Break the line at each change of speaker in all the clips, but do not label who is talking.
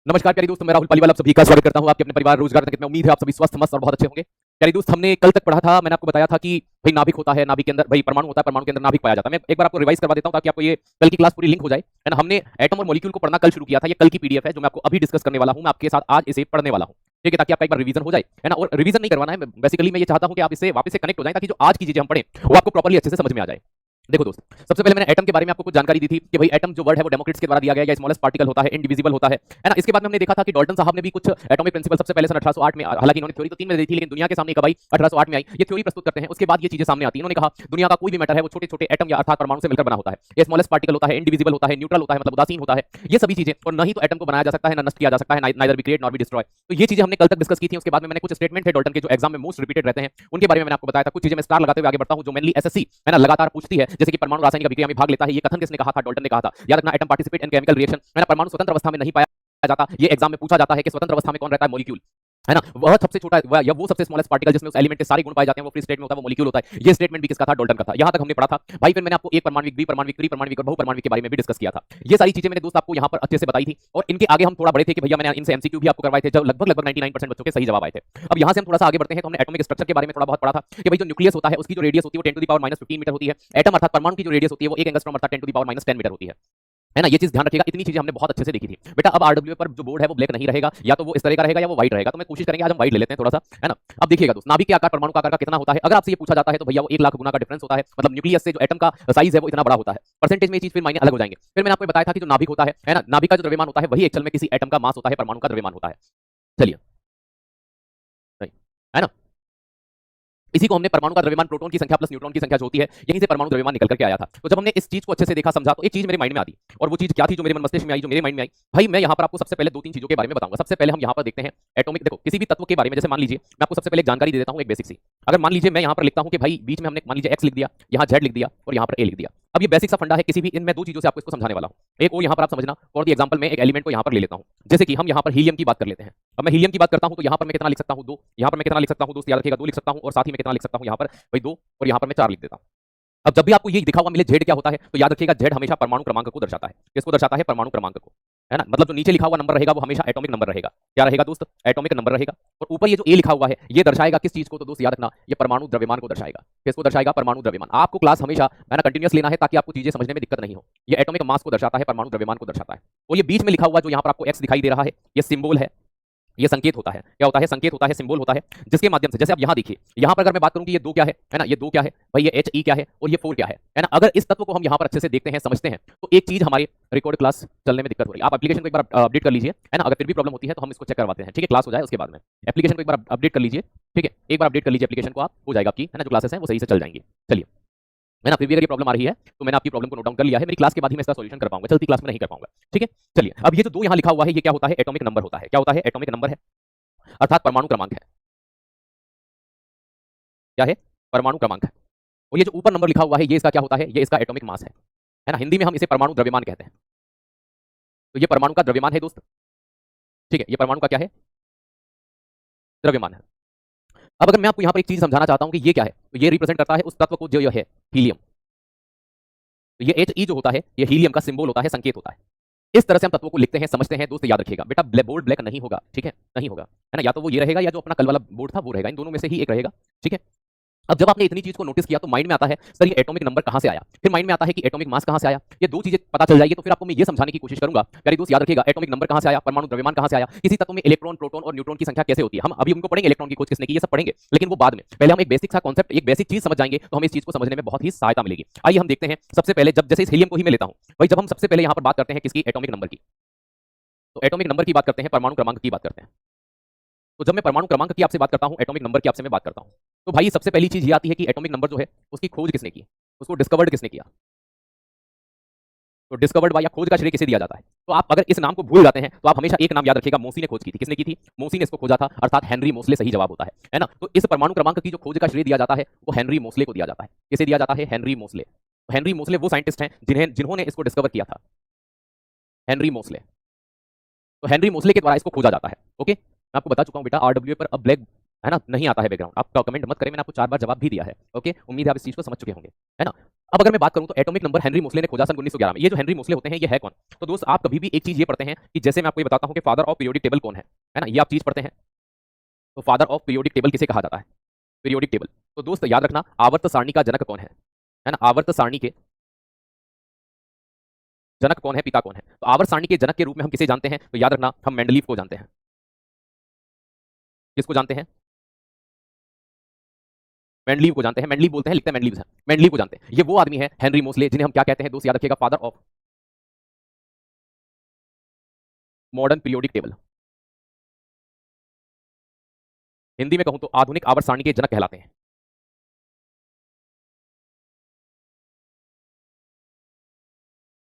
नमस्कार प्यारे दोस्त, मैं राहुल पालीवाल आप सभी का स्वागत करता हूं आपके अपने परिवार रोजगार तक में। उम्मीद है आप सभी स्वस्थ मस्त और बहुत अच्छे होंगे। प्यारे दोस्त, हमने कल तक पढ़ा था, मैंने आपको बताया था कि भाई नाभिक होता है, नाभिक के अंदर भाई परमाणु होता है, परमाणु के अंदर नाभिक पाया जाता है। मैं एक बार आपको रिवाइज करवा देता हूं ताकि आपको ये कल की क्लास पूरी लिंक हो जाए। है ना, हमने एटम और मॉलिक्यूल को पढ़ना कल शुरू किया था। ये कल की पीडीएफ है जो मैं आपको अभी डिस्कस करने वाला हूं। मैं आपके साथ आज इसे पढ़ने वाला हूं, ठीक है, ताकि आपका एक बार रिवीजन हो जाए। है ना, और रिवीजन नहीं करवाना है, बेसिकली मैं ये चाहता हूं कि आप इससे वापस से कनेक्ट हो जाए ताकि जो आज की चीजें हम पढ़ें वो आपको प्रॉपर्ली अच्छे से समझ में आ जाए। देखो दोस्त, सबसे पहले मैंने एटम के बारे में आपको कुछ जानकारी दी थी कि भाई एटम जो वर्ड है वो डेमोक्रिट्स के द्वारा दिया गया है, स्मॉलेस्ट पार्टिकल होता है, इनडिविजिबल होता है ना। इसके बाद में हमने देखा था कि डाल्टन साहब ने भी कुछ एटॉमिक प्रिंसिपल सबसे पहले सन 1808 में, हालांकि इन्होंने थ्योरी तो 3 में दी थी लेकिन दुनिया के सामने कब आई, 1808 में आई। ये थ्योरी प्रस्तुत करते हैं, उसके बाद ये चीजें सामने आती हैं। इन्होंने कहा दुनिया का कोई भी मैटर है वो छोटे छोटे एटम या अर्थात परमाणु से मिलकर बना होता है। ये स्मॉलेस्ट पार्टिकल होता है, इनडिविजिबल होता है, न्यूट्रल होता है, मतलब उदासीन होता है, ये सभी चीजें। और न ही तो एटम को बनाया जा सकता है, ना नष्ट किया जा सकता है, neither be create nor be destroy. तो ये चीजें हमने कल तक डिस्कस की थी। उसके बाद में मैंने कुछ स्टेटमेंट है डाल्टन के जो एग्जाम में मोस्ट रिपीटेड रहते हैं उनके बारे में मैंने आपको बताया था। कुछ चीजें मैं स्टार लगाते हुए आगे बढ़ता हूं जो मेनली एसएससी है ना लगातार पूछती है, जैसे कि परमाणु रासायनिक अभिक्रिया में भाग लेता है, ये कथन किसने कहा था? डाल्टन ने कहा था। याद रखना, atom participate in chemical reaction. है ना, परमाणु स्वतंत्र अवस्था में नहीं पाया जाता। ये एग्जाम में पूछा जाता है कि स्वतंत्र अवस्था में कौन रहता है? मॉलिक्यूल। है ना, वह सबसे छोटा या वो सबसे स्मॉलेस्ट पार्टिकल जिसमें उस एलिमेंट के सारे गुण पाए जाते हैं वो फ्री स्टेट में होता है, वो मॉलिक्यूल होता है। ये स्टेटमेंट भी किसका था? डाल्टन का था। यहां तक हमने पढ़ा था भाई। फिर मैंने आपको एक परमाणविक, द्विपरमाणविक, त्रिपरमाणविक और बहुपरमाणविक के बारे में भी डिस्कस किया था। ये सारी चीजें मैंने दोस्त आपको यहां पर अच्छे से बताई थी। और इनके आगे हम थोड़ा बड़े थे कि भैया मैंने इनसे एमसीक्यू भी आपको करवाए थे, जब लगभग 99% बच्चों के सही जवाब आए थे। अब यहां से हम थोड़ा सा आगे बढ़ते हैं तो हमने एटॉमिक स्ट्रक्चर के बारे में थोड़ा बहुत पढ़ा था कि भाई जो न्यूक्लियस होता है उसकी जो रेडियस होती है वो 10⁻⁻15 मीटर होती है। एटम अर्थात परमाणु की जो रेडियस होती है वो 1 एंगस्ट्रॉम अर्थात 10⁻10 मीटर होती है ना। ये चीज ध्यान रखिएगा, इतनी चीजें हमने बहुत अच्छे से देखी थी बेटा। अब आरडब्ल्यू पर जो बोर्ड है वो ब्लैक नहीं रहेगा, या तो वो इस तरह का रहेगा या वो व्हाइट रहेगा। तो मैं कोशिश करेंगे आज हम व्हाइट ले लेते हैं थोड़ा सा, है ना। अब देखिएगा दोस्त, नाभिक के आकार, परमाणु का आकार का कितना होता है, अगर आपसे ये पूछा जाता है तो भैया वो 1 लाख गुना का डिफरेंस होता है। मतलब न्यूक्लियस से जो एटम का साइज है वो इतना बड़ा होता है। परसेंटेज में ये चीज फिर मायने अलग हो जाएंगे। फिर मैंने आपको बताया था कि जो नाभिक होता है ना, नाभिक का जो द्रव्यमान होता है वही एक्चुअल में किसी एटम का मास होता है, परमाणु का द्रव्यमान होता है। चलिए, है ना, इसी को हमने परमाणु का द्रव्यमान प्रोटॉन की संख्या प्लस न्यूट्रॉन की संख्या जो होती है, यहीं से परमाणु द्रव्यमान निकल करके आया था। तो जब हमने इस चीज को अच्छे से देखा, समझा, तो एक चीज मेरे माइंड में आती, और वो चीज क्या थी जो मेरे मन मस्तिष्क में आई, जो मेरे माइंड में आई। भाई मैं यहाँ पर आपको सबसे पहले 2-3 चीजों के बारे में बताऊंगा। सबसे पहले हम यहाँ पर देखते हैं एटॉमिक। देखो, किसी भी तत्व के बारे में, जैसे मान लीजिए मैं आपको सबसे पहले एक जानकारी दे देता हूँ, एक बेसिक सी। अगर मान लीजिए मैं यहाँ पर लिखता हूँ कि भाई बीच में हमने मान लीजिए एक्स लिख दिया, यहाँ जेड लिख दिया और यहाँ पर ए लिख दिया। अब ये बेसिक सा फंडा है, किसी भी इनमें 2 चीजों से आपको इसको समझाने वाला हूँ। एक वो यहाँ पर आप समझना, फॉर द एग्जांपल मैं एक एलिमेंट को यहाँ पर ले लेता हूँ, जैसे कि हम यहाँ पर हीलियम की बात कर लेते हैं। अब मैं हीलियम की बात करता हूँ तो यहाँ पर मैं कितना लिख सकता हूँ? 2। यहाँ पर मैं कितना लिख सकता हूँ दोस्त? याद रखिएगा 2 लिख सकता हूँ। और साथ ही मैं कितना लिख सकता हूँ यहाँ पर? भाई 2, और यहाँ पर मैं 4 लिख देता हूँ। अब जब भी आपको ये लिखा हुआ मिले जेड क्या होता है, तो याद रखिएगा जेड हमेशा परमाणु क्रमांक को दर्शाता है। किसको दर्शाता है? परमाणु क्रमांक को। है ना, मतलब जो नीचे लिखा हुआ नंबर रहेगा वो हमेशा एटॉमिक नंबर रहेगा। क्या रहेगा दोस्त? एटॉमिक नंबर रहेगा। और ऊपर ये जो ए लिखा हुआ है ये दर्शाएगा किस चीज को? तो दोस्त याद रखना, ये परमाणु द्रव्यमान को दर्शाएगा। किसको दर्शाएगा? परमाणु द्रव्यमान। आपको क्लास हमेशा है ना कंटिन्यूअस लेना है ताकि आपको चीजें समझने में दिक्कत नहीं हो। ये एटॉमिक मास को दर्शाता है, परमाणु द्रव्यमान को दर्शाता है। और ये बीच में लिखा हुआ जो यहाँ पर आपको एक्स दिखाई दे रहा है, ये सिंबल है, ये संकेत होता है। क्या होता है? संकेत होता है, सिंबल होता है, जिसके माध्यम से, जैसे आप यहां देखिए, यहां पर अगर मैं बात करूं कि ये 2 क्या है ना, ये 2 क्या है भाई, ये एच ई क्या है और ये 4 क्या है ना। अगर इस तत्व को हम यहां पर अच्छे से देखते हैं, समझते हैं, तो एक चीज हमारे रिकॉर्ड क्लास चलने में दिक्कत हो रही है। आप एप्लीकेशन को एक बार अपडेट कर लीजिए, है ना। अगर फिर भी प्रॉब्लम होती है तो हम इसको चेक करवाते हैं, ठीक है। क्लास हो जाए उसके बाद में एप्लीकेशन को एक बार अपडेट कर लीजिए, ठीक है। एक बार अपडेट कर लीजिए एप्लीकेशन को, आप हो जाएगा आपकी, है ना, जो क्लासेस हैं वो सही से चल जाएंगी। चलिए, है ना, फिर भी अगर ये प्रॉब्लम आ रही है तो मैंने आपकी प्रॉब्लम को नोट डाउन कर लिया है। मेरी क्लास के बाद ही मैं इसका सॉल्यूशन कर पाऊंगा, चलती क्लास में नहीं कर पाऊंगा, ठीक है। चलिए, अब ये जो 2 यहाँ लिखा हुआ है ये क्या होता है? एटॉमिक नंबर होता है। क्या होता है? एटॉमिक नंबर है, अर्थात परमाणु क्रमांक है। क्या है? परमाणु क्रमांक है। और ये जो ऊपर नंबर लिखा हुआ है ये इसका क्या होता है? ये इसका एटॉमिक मास है ना। हिंदी में हम इसे परमाणु द्रव्यमान कहते हैं। तो ये परमाणु का द्रव्यमान है दोस्त, ठीक है। ये परमाणु का क्या है? द्रव्यमान है। अब अगर मैं आपको यहाँ पर एक चीज समझाना चाहता हूँ कि ये क्या है, तो ये रिप्रेजेंट करता है उस तत्व को जो ये है, हीलियम। तो ये एच ई जो होता है ये हीलियम का सिंबल होता है, संकेत होता है। इस तरह से हम तत्वों को लिखते हैं, समझते हैं दोस्त। याद रखिएगा बेटा, बोर्ड ब्लैक नहीं होगा, ठीक है, नहीं होगा, है ना। या तो वो ये रहेगा या जो अपना कल वाला बोर्ड था वो रहेगा, इन दोनों में से ही एक रहेगा, ठीक है। अब जब आपने इतनी चीज को नोटिस किया तो माइंड में आता है सर ये एटॉमिक नंबर कहां से आया, फिर माइंड में आता है कि एटॉमिक मास कहां से आया। ये 2 चीजें पता चल जाएगी तो फिर आपको मैं ये समझाने की कोशिश करूंगा। प्यारे दोस्त याद रखिएगा, एटॉमिक नंबर कहां से आया, परमाणु द्रव्यमान कहां से आया, किसी तत्व में इलेक्ट्रॉन, प्रोटॉन और न्यूट्रॉन की संख्या कैसे होती है। हम अभी उनको पढ़ेंगे, इलेक्ट्रॉन की खोज किसने की, ये सब पढ़ेंगे, लेकिन वो बाद में। पहले हम एक बेसिक सा कॉन्सेप्ट, एक बेसिक चीज समझ जाएंगे तो हमें इस चीज को समझने में बहुत ही सहायता मिलेगी। आइए हम देखते हैं। सबसे पहले जब, जैसे इस हीलियम को ही मैं लेता हूं भाई, जब हम सबसे पहले यहां पर बात करते हैं किसकी? एटॉमिक नंबर की। तो एटॉमिक नंबर की बात करते हैं, परमाणु क्रमांक की बात करते हैं। तो जब मैं परमाणु क्रमांक की आपसे बात करता हूं, एटॉमिक नंबर की आपसे मैं बात करता हूं, तो भाई सबसे पहली चीज ये आती है कि एटॉमिक नंबर जो है उसकी खोज किसने की, उसको डिस्कवर्ड किसने किया। तो डिस्कवर्ड बाय या खोज का श्रेय किसे दिया जाता है? तो आप अगर इस नाम को भूल जाते हैं तो आप हमेशा एक नाम याद रखिएगा, मोसी ने खोज की थी। किसने की थी? मोसी ने इसको खोजा था, अर्थात हेनरी मोसले सही जवाब होता है ना। तो इस परमाणु क्रमांक की जो खोज का श्रेय दिया जाता है वो हेनरी मोसले को दिया जाता है। किसे दिया जाता है? हेनरी मोसले। तो हेनरी मोसले वो साइंटिस्ट हैं जिन्होंने इसको डिस्कवर किया था, हेनरी मोसले। तो हेनरी मोसले के द्वारा इसको खोजा जाता है। ओके, मैं आपको बता चुका हूं बेटा, आरडब्ल्यू पर अब ब्लैक है ना नहीं आता है बैकग्राउंड। आप कमेंट मत करें, मैंने आपको 4 बार जवाब भी दिया है। ओके, उम्मीद है आप इस चीज को समझ चुके होंगे, है ना। अब अगर मैं बात करूं तो एटॉमिक नंबर हेनरी मोसले ने खोजा सन 1911 में। ये जो हेनरी मोसले होते हैं ये है कौन? तो दोस्त आप कभी भी एक चीज ये पढ़ते हैं कि जैसे मैं आपको ये बताता हूं कि फादर ऑफ पीरियोडिक टेबल कौन है ना, ये आप चीज पढ़ते हैं। तो फादर ऑफ पीरियोडिक टेबल किसे कहा जाता है? Periodic table. तो दोस्त याद रखना आवर्त सारणी का जनक कौन है ना, आवर्त सारणी के जनक कौन है, पिता कौन है? तो आवर्त सारणी के जनक के रूप में हम किसे जानते हैं? तो याद रखना हम मेंडलीव को जानते हैं। किसको जानते हैं? मेंडलीव को जानते हैं। मेंडलीव बोलते हैं, लिखते हैं मेंडलीव है, मेंडलीव को जानते हैं। ये वो आदमी है हेनरी मोसले जिन्हें हम क्या कहते हैं दोस्त, याद रखिएगा, father of modern periodic table. Hindi में कहूं तो आधुनिक आवर्त सारणी के जनक कहलाते हैं।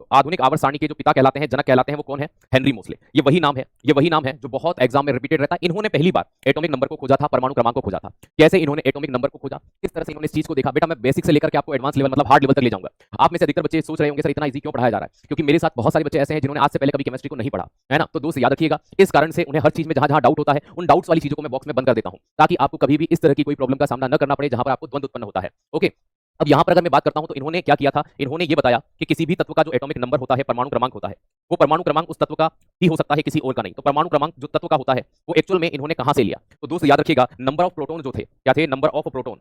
तो आधुनिक आवर्त सारणी के जो पिता कहलाते हैं, जनक कहलाते हैं, वो कौन है? हेनरी मोसले। ये वही नाम है, ये वही नाम है जो बहुत एग्जाम में रिपीटेड रहता है। इन्होंने पहली बार एटॉमिक नंबर को खोजा था, परमाणु क्रमांक को खोजा था। कैसे इन्होंने एटॉमिक नंबर को खोजा, किस तरह से इन्होंने इस चीज को देखा, बेटा मैं बेसिक से लेकर के आपको एडवांस लेवल मतलब हार्ड लेवल तक ले जाऊंगा। आप में से अधिकतर बच्चे सोच रहे होंगे सर इतना इजी क्यों पढ़ाया जा रहा है, क्योंकि मेरे साथ बहुत सारे बच्चे ऐसे हैं जिन्होंने आज से पहले कभी केमिस्ट्री को नहीं पढ़ा है ना। तो दोस्त याद रखिएगा इस कारण से उन्हें हर चीज में जहां जहां डाउट होता है उन डाउट्स वाली चीजों को मैं बॉक्स में बंद कर देता हूं, ताकि आपको कभी भी इस तरह की कोई प्रॉब्लम का सामना न करना पड़े जहां पर आपको द्वंद उत्पन्न होता है। ओके, अब यहां पर अगर मैं बात करता हूं तो इन्होंने क्या किया था, इन्होंने ये बताया कि किसी भी तत्व का जो एटॉमिक नंबर होता है, परमाणु क्रमांक होता है, वो परमाणु क्रमांक उस तत्व का ही हो सकता है, किसी और का नहीं। तो परमाणु क्रमांक जो तत्व का होता है वो एक्चुअल में इन्होंने कहां से लिया? तो दोस्त याद रखिएगा नंबर ऑफ प्रोटॉन जो थे, क्या थे? Number of proton.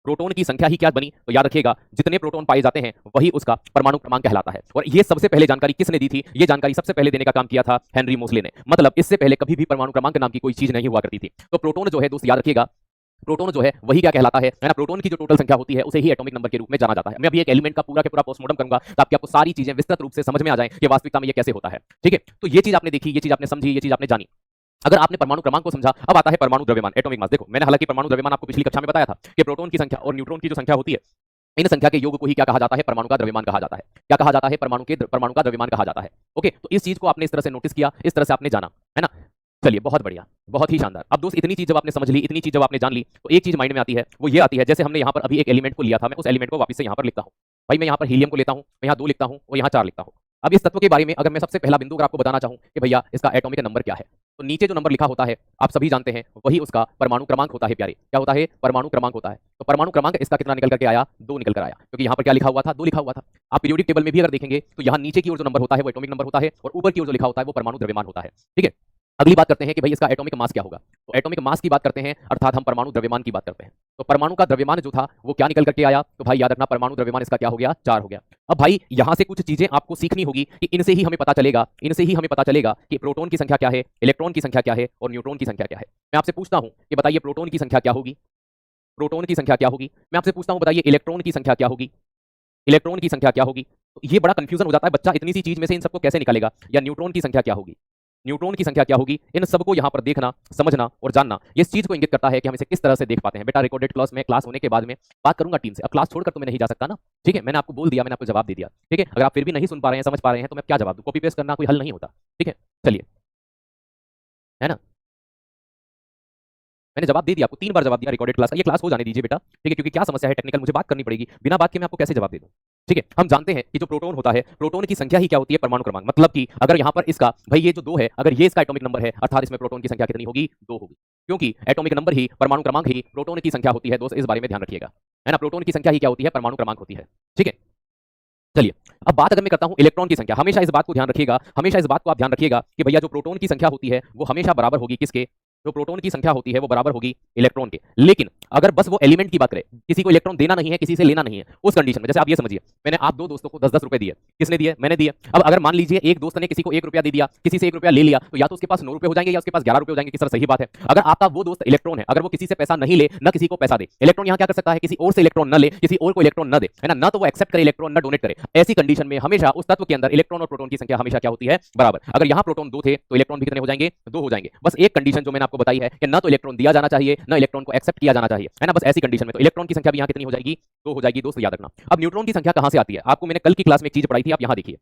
प्रोटॉन की संख्या ही क्या बनी? तो याद रखिएगा जितने प्रोटॉन पाए जाते हैं वही उसका परमाणु क्रमांक कहलाता है। और ये सबसे पहले जानकारी किसने दी थी? ये जानकारी सबसे पहले देने का काम किया था हेनरी मोसले ने। मतलब इससे पहले कभी भी परमाणु क्रमांक नाम की कोई चीज नहीं हुआ करती थी। तो प्रोटॉन जो है दोस्त याद रखिएगा, प्रोटॉन जो है वही क्या कहलाता है ना, प्रोटॉन की जो टोटल संख्या होती है उसे ही एटॉमिक नंबर के रूप में जाना जाता है। मैं अभी एक एलिमेंट का पूरा के पूरा पोस्टमार्टम करूंगा ताकि आपको सारी चीजें विस्तृत रूप से समझ में आ जाएं कि वास्तविकता में ये कैसे होता है। ठीक है, तो ये चीज आपने देखी, ये चीज आपने समझी, ये चीज आपने जानी। अगर आपने परमाणु क्रमांक को समझा, अब आता है परमाणु द्रव्यमान, एटॉमिक मास। देखो मैंने हालांकि परमाणु द्रव्यमान आपको पिछली कक्षा में बताया था कि प्रोटॉन की संख्या और न्यूट्रॉन की जो संख्या होती है, इन संख्या के योग को ही क्या कहा जाता है? परमाणु का द्रव्यमान कहा जाता है। क्या कहा जाता है? परमाणु का द्रव्यमान कहा जाता है। ओके, तो इस चीज को आपने इस तरह से नोटिस किया, इस तरह से आपने जाना, है ना। चलिए बहुत बढ़िया, बहुत ही शानदार। अब दोस्त इतनी चीज जब आपने समझ ली, इतनी चीज जब आपने जान ली, तो एक चीज माइंड में आती है, वो ये आती है जैसे हमने यहाँ पर अभी एक एलिमेंट को लिया था, मैं उस एलिमेंट को वापस से यहाँ पर लिखता हूँ। भाई मैं यहाँ पर हीलियम को लेता हूँ, मैं यहाँ 2 लिखता हूँ और यहाँ 4 लिखता हूँ। अब इस तत्व के बारे में अगर मैं सबसे पहला बिंदु अगर आपको बताना चाहूँ कि भैया इसका एटॉमिक नंबर क्या है, तो नीचे जो नंबर लिखा होता है आप सभी जानते हैं वही उसका परमाणु क्रमांक होता है प्यारे। क्या होता है? परमाणु क्रमांक होता है। तो परमाणु क्रमांक इसका कितना निकल करके आया? 2 निकल कर आया, क्योंकि यहाँ पर क्या लिखा हुआ था? 2 लिखा हुआ था। आप पीरियोडिक टेबल में भी अगर देखेंगे तो यहाँ नीचे की ओर जो नंबर होता है वो एटॉमिक नंबर होता है और ऊपर की ओर जो लिखा होता है वो परमाणु द्रव्यमान होता है। ठीक है, अगली बात करते हैं कि भाई इसका एटॉमिक मास क्या होगा। तो एटॉमिक मास की बात करते हैं, अर्थात हम परमाणु द्रव्यमान की बात करते हैं। तो परमाणु का द्रव्यमान जो था वो क्या निकल करके आया? तो भाई याद रखना परमाणु द्रव्यमान इसका क्या हो गया? 4 हो गया। अब भाई यहां से कुछ चीजें आपको सीखनी होगी कि इनसे ही हमें पता चलेगा, इनसे ही हमें पता चलेगा कि प्रोटॉन की संख्या क्या है, इलेक्ट्रॉन की संख्या क्या है और न्यूट्रॉन की संख्या क्या है। मैं आपसे पूछता हूं कि बताइए प्रोटॉन की संख्या क्या होगी, प्रोटॉन की संख्या क्या होगी। मैं आपसे पूछता हूं बताइए इलेक्ट्रॉन की संख्या क्या होगी, इलेक्ट्रॉन की संख्या क्या होगी। तो ये बड़ा कंफ्यूजन हो जाता है, बच्चा इतनी सी चीज में से इन सबको कैसे निकालेगा। या न्यूट्रॉन की संख्या क्या होगी, न्यूट्रॉन की संख्या क्या होगी। इन सबको यहाँ पर देखना, समझना और जानना इस चीज को इंगित करता है कि हम इसे किस तरह से देख पाते हैं। बेटा रिकॉर्डेड क्लास में, क्लास होने के बाद में बात करूंगा टीम से। अब क्लास छोड़कर तो मैं नहीं जा सकता ना। ठीक है, मैंने आपको बोल दिया, मैंने आपको जवाब दे दिया। ठीक है, अगर आप फिर भी नहीं सुन पा रहे हैं, समझ पा रहे हैं, तो मैं क्या जवाब दूं? कॉपी पेस्ट करना कोई हल नहीं होता। ठीक है, चलिए, है ना। मैंने जवाब दे दिया आपको, 3 बार जवाब दिया रिकॉर्डेड क्लास का। ये क्लास हो जाने दीजिए बेटा। ठीक है, क्योंकि क्या समस्या है टेक्निकल, मुझे बात करनी पड़ेगी। बिना बात के मैं आपको कैसे जवाब दे दूं। ठीक है, हम जानते हैं कि जो प्रोटॉन होता है, प्रोटॉन की संख्या ही क्या होती है? परमाणु क्रमांक। मतलब कि अगर यहाँ पर इसका भाई ये जो 2 है, अगर ये इसका एटॉमिक नंबर है, अर्थात इसमें प्रोटॉन की संख्या कितनी होगी? 2 होगी, क्योंकि एटॉमिक नंबर ही, परमाणु क्रमांक ही प्रोटॉन की संख्या होती है। दोस्त इस बारे में ध्यान रखिएगा, है ना। प्रोटॉन की संख्या ही क्या होती है? परमाणु क्रमांक होती है। ठीक है, चलिए अब बात अगर मैं करता हूं इलेक्ट्रॉन की संख्या, हमेशा इस बात को ध्यान रखिएगा, हमेशा इस बात को आप ध्यान रखिएगा कि भैया जो प्रोटॉन की संख्या होती है वो हमेशा बराबर होगी किसके? जो प्रोटॉन की संख्या होती है वो बराबर होगी इलेक्ट्रॉन के। लेकिन अगर बस वो एलिमेंट की बात करें, किसी को इलेक्ट्रॉन देना नहीं है, किसी से लेना नहीं है, उस कंडीशन में जैसे आप ये समझिए, मैंने आप 2 दोस्तों को 10-10 रुपए दिए। किसने दिए? मैंने दिए। अब अगर मान लीजिए एक दोस्त ने किसी को 1 रुपया दे दिया, किसी से 1 रुपया ले लिया, तो या तो उसके पास 9 रुपए हो जाएंगे या उसके पास 11 रुपए हो जाएंगे। किस तरह सही बात है। अगर आपका वो दोस्त इलेक्ट्रॉन है, अगर वो किसी से पैसा नहीं ले, ना किसी को पैसा दे, इलेक्ट्रॉन यहाँ क्या कर सकता है? किसी और से इलेक्ट्रॉन न ले, किसी और को इलेक्ट्रॉन न दे, है ना तो वो एक्सेप्ट करे इलेक्ट्रॉन, न डोनेट करे। ऐसी कंडीशन में हमेशा उस तत्व के अंदर इलेक्ट्रॉन और प्रोटॉन की संख्या हमेशा क्या होती है? बराबर। अगर यहाँ प्रोटॉन 2 थे तो इलेक्ट्रॉन भी कितने हो जाएंगे? 2 हो जाएंगे। बस एक कंडीशन जो मैंने आपको बताई है कि ना तो इलेक्ट्रॉन दिया जाना चाहिए, ना इलेक्ट्रॉन को एक्सेप्ट किया जाना चाहिए, है ना। बस ऐसी कंडीशन में तो इलेक्ट्रॉन की संख्या भी यहाँ कितनी हो जाएगी? 2 हो जाएगी। दोस्त याद रखना। अब न्यूट्रॉन की संख्या कहां से आती है? आपको मैंने कल की क्लास में एक चीज पढ़ाई थी, आप यहाँ देखिए,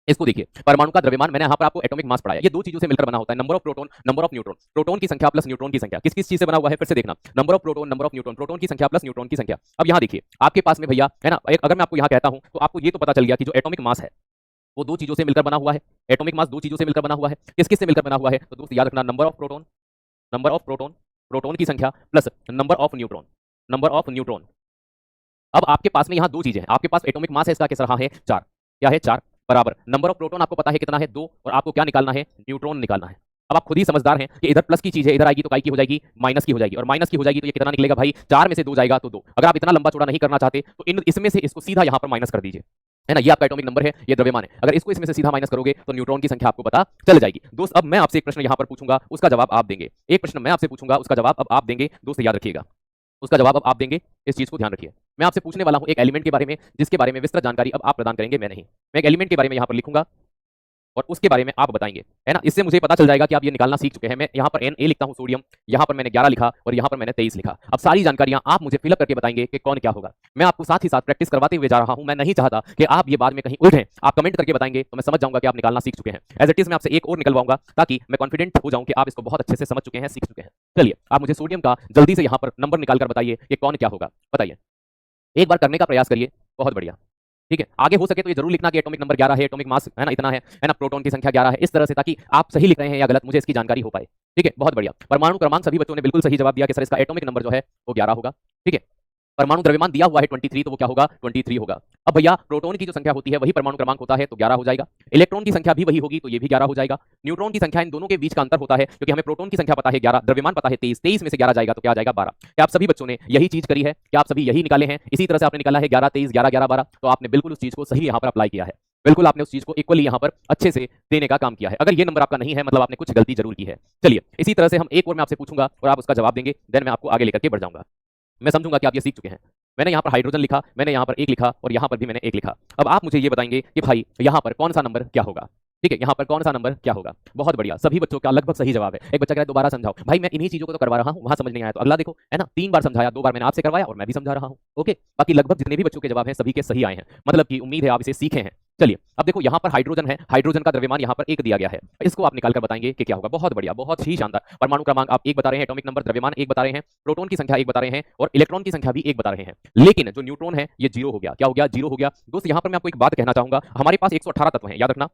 इसको देखिए, परमाणु का द्रव्यमान। मैंने यहाँ पर आपको एटॉमिक मास पढ़ाया। ये 2 चीजों से मिलकर बना होता है, number of proton, number of neutron. Proton की संख्या प्लस न्यूट्रॉन की संख्या किस किस चीज से बना हुआ है? फिर से देखना, number of proton, number of neutron, proton की संख्या प्लस न्यूट्रॉन की संख्या। अब यहाँ देखिए आपके पास में भैया, है ना, अगर मैं आपको यहाँ कहता हूँ तो आपको ये तो पता चल गया कि जो एटॉमिक मास है वो 2 चीजों से मिलकर बना हुआ है। एटॉमिक मास 2 चीजों से मिलकर बना हुआ है। किस किस से मिलकर बना हुआ है? तो दोस्त याद रखना, number of proton, number of proton, proton की संख्या plus number of neutron. Number of neutron. अब आपके पास में यहाँ दो चीजें हैं, आपके पास एटॉमिक मास है इसका किस रहा है 4, क्या है 4, बराबर नंबर ऑफ प्रोटॉन आपको पता है कितना है 2, और आपको क्या निकालना है न्यूट्रॉन निकालना है। अब आप खुद ही समझदार हैं कि इधर प्लस की चीज है, इधर आएगी तो काय की हो जाएगी माइनस की हो जाएगी, और माइनस की हो जाएगी तो ये कितना निकलेगा भाई 4 में से 2 जाएगा तो 2। अगर आप इतना लंबा चौड़ा नहीं करना चाहते तो इन इसमें से इसको सीधा यहाँ पर माइनस कर दीजिए, है ना, ये आपका एटॉमिक नंबर है, ये द्रव्यमान है। अगर इसको इसमें से सीधा माइनस करोगे तो न्यूट्रॉन की संख्या आपको पता चल जाएगी। दोस्त अब मैं आपसे एक प्रश्न यहाँ पर पूछूंगा, उसका जवाब आप देंगे, एक प्रश्न मैं आपसे पूछूंगा, उसका जवाब अब आप देंगे। दोस्त याद रखिएगा, उसका जवाब अब आप देंगे, इस चीज को ध्यान रखिए। मैं आपसे पूछने वाला हूं एक एलिमेंट के बारे में, जिसके बारे में विस्तृत जानकारी अब आप प्रदान करेंगे, मैं नहीं। मैं एक एलिमेंट के बारे में यहां पर लिखूंगा और उसके बारे में आप बताएंगे, है ना। इससे मुझे पता चल जाएगा कि आप ये निकालना सीख चुके हैं। मैं यहाँ पर Na लिखता हूँ सोडियम, यहाँ पर मैंने 11 लिखा और यहाँ पर मैंने 23 लिखा। अब सारी जानकारियां आप मुझे फिलअप करके बताएंगे कि कौन क्या होगा। मैं आपको साथ ही साथ प्रैक्टिस करवाते हुए जा रहा हूं, मैं नहीं चाहता कि आप ये बाद में कहीं उलझें। आप कमेंट करके बताएंगे तो मैं समझ जाऊंगा कि आप निकालना सीख चुके हैं। एज इट इज मैं आपसे एक और निकलवाऊंगा ताकि मैं कॉन्फिडेंट हो जाऊं कि आप इसको बहुत अच्छे से समझ चुके हैं, सीख चुके हैं। चलिए आप मुझे सोडियम का जल्दी से यहाँ पर नंबर निकालकर बताइए कि कौन क्या होगा, बताइए, एक बार करने का प्रयास करिए, बहुत बढ़िया। ठीक है, आगे हो सके तो ये जरूर लिखना कि एटॉमिक नंबर 11 है, एटॉमिक मास है ना इतना है ना, प्रोटॉन की संख्या 11 है, इस तरह से, ताकि आप सही लिख रहे हैं या गलत मुझे इसकी जानकारी हो पाए। ठीक है, बहुत बढ़िया। परमाणु क्रमांक सभी बच्चों ने बिल्कुल सही जवाब दिया कि सर इसका एटॉमिक नंबर जो है वो 11 होगा। ठीक है, परमाणु द्रव्यमान दिया हुआ है 23, तो वो क्या होगा 23 होगा। अब भैया प्रोटॉन की जो संख्या होती है वही परमाणु क्रमांक होता है, तो 11 हो जाएगा। इलेक्ट्रॉन की संख्या भी वही होगी, तो ये भी 11 हो जाएगा। न्यूट्रॉन की संख्या इन दोनों के बीच का अंतर होता है, क्योंकि हमें प्रोटॉन की संख्या पता है 11, द्रव्यमान पता है 23, 23 में से 11 जाएगा तो क्या आ जाएगा 12। क्या आप सभी बच्चों ने यही चीज करी है? क्या आप सभी यही निकाले हैं? इसी तरह से आपने निकाला है 11 23 11 11 12, तो आपने बिल्कुल उस चीज को सही यहाँ पर अप्लाई किया है, बिल्कुल आपने उस चीज को इक्वली यहाँ पर अच्छे से देने का काम किया है। अगर ये नंबर आपका नहीं है मतलब आपने कुछ गलती जरूर की है। चलिए इसी तरह से हम एक और मैं आपसे पूछूंगा और आप उसका जवाब देंगे, देन मैं आपको आगे लेकर के बढ़ जाऊंगा। मैं समझूंगा कि आप ये सीख चुके हैं। मैंने यहाँ पर हाइड्रोजन लिखा, मैंने यहाँ पर 1 लिखा और यहाँ पर भी मैंने 1 लिखा। अब आप मुझे ये बताएंगे कि भाई यहाँ पर कौन सा नंबर क्या होगा। ठीक है, यहाँ पर कौन सा नंबर क्या होगा। बहुत बढ़िया, सभी बच्चों का लगभग सही जवाब है। एक बच्चा कह रहा है दोबारा समझाओ। भाई मैं इन्हीं चीजों को तो करवा रहा हूँ, वहां समझ नहीं आया तो अगला देखो, है ना। 3 बार समझाया, 2 बार मैंने आपसे करवाया और मैं भी समझा रहा हूँ। ओके, बाकी लगभग जितने भी बच्चों के जवाब हैं सभी के सही आए हैं, मतलब कि उम्मीद है आप इसे सीखे हैं। चलिए अब देखो यहाँ पर हाइड्रोजन है, हाइड्रोजन का द्रव्यमान यहाँ पर 1 दिया गया है, इसको आप निकाल कर बताएंगे कि क्या होगा। बहुत बढ़िया, बहुत ही शानदार। परमाणु क्रमांक आप 1 बता रहे हैं, एटॉमिक नंबर द्रव्यमान 1 बता रहे हैं, प्रोटॉन की संख्या 1 बता रहे हैं और इलेक्ट्रॉन की संख्या भी 1 बता रहे हैं। लेकिन जो न्यूट्रॉन है ये 0 हो गया। क्या हो गया? 0 हो गया। दोस्त यहाँ पर मैं आपको एक बात कहना चाहूंगा, हमारे पास 118 तत्व हैं, याद रखना।